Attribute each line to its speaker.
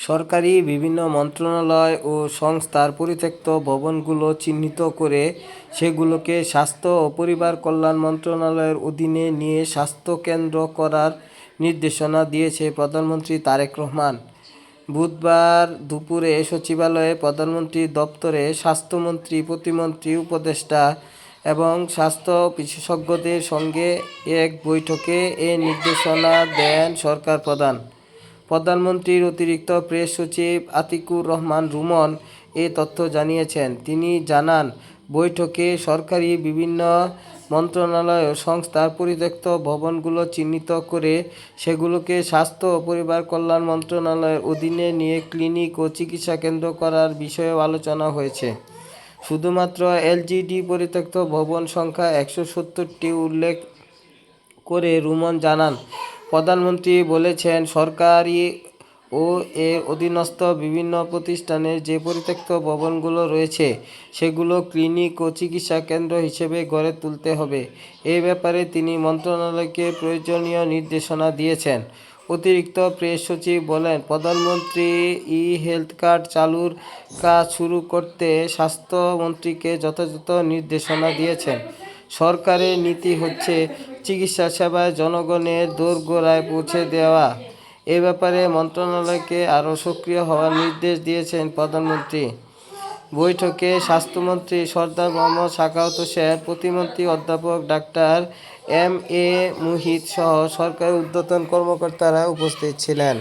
Speaker 1: সরকারি বিভিন্ন মন্ত্রণালয় ও সংস্থার পরিত্যক্ত ভবনগুলো চিহ্নিত করে সেগুলোকে স্বাস্থ্য ও পরিবার কল্যাণ মন্ত্রণালয়ের অধীনে নিয়ে স্বাস্থ্যকেন্দ্র করার নির্দেশনা দিয়েছে প্রধানমন্ত্রী তারেক রহমান। বুধবার দুপুরে সচিবালয়ে প্রধানমন্ত্রীর দপ্তরে স্বাস্থ্যমন্ত্রী, প্রতিমন্ত্রী, উপদেষ্টা এবং স্বাস্থ্য বিশেষজ্ঞদের সঙ্গে এক বৈঠকে এ নির্দেশনা দেন সরকার প্রধান। প্রধানমন্ত্রীর অতিরিক্ত প্রেস সচিব আতিকুর রহমান রুমন এ তথ্য জানিয়েছেন। তিনি জানান, বৈঠকে সরকারি বিভিন্ন মন্ত্রণালয় ও সংস্থার পরিত্যক্ত ভবনগুলো চিহ্নিত করে সেগুলোকে স্বাস্থ্য ও পরিবার কল্যাণ মন্ত্রণালয়ের অধীনে নিয়ে ক্লিনিক ও চিকিৎসা কেন্দ্র করার বিষয়েও আলোচনা হয়েছে। শুধুমাত্র এলজিইডি পরিত্যক্ত ভবন সংখ্যা 170টি উল্লেখ করে রুমন জানান, প্রধানমন্ত্রী বলেছেন, সরকারি ও এর অধীনস্থ বিভিন্ন প্রতিষ্ঠানের যে পরিত্যক্ত ভবনগুলো রয়েছে সেগুলো ক্লিনিক ও চিকিৎসা কেন্দ্র হিসেবে গড়ে তুলতে হবে। এ ব্যাপারে তিনি মন্ত্রণালয়কে প্রয়োজনীয় নির্দেশনা দিয়েছেন। অতিরিক্ত প্রেস সচিব বলেন, প্রধানমন্ত্রী ই-হেলথ কার্ড চালুর কাজ শুরু করতে স্বাস্থ্যমন্ত্রীকে যথাযথ নির্দেশনা দিয়েছেন। সরকারের নীতি হচ্ছে চিকিৎসা সেবায় জনগণের দোরগোড়ায় পৌঁছে দেওয়া। এ ব্যাপারে মন্ত্রণালয়কে আরও সক্রিয় হওয়ার নির্দেশ দিয়েছেন প্রধানমন্ত্রী। বৈঠকে স্বাস্থ্যমন্ত্রী সরদার মোহাম্মদ সাখাওয়াত হোসেন, প্রতিমন্ত্রী অধ্যাপক ডাক্তার এম এ মুহিত সহ সরকারি ঊর্ধ্বতন কর্মকর্তারা উপস্থিত ছিলেন।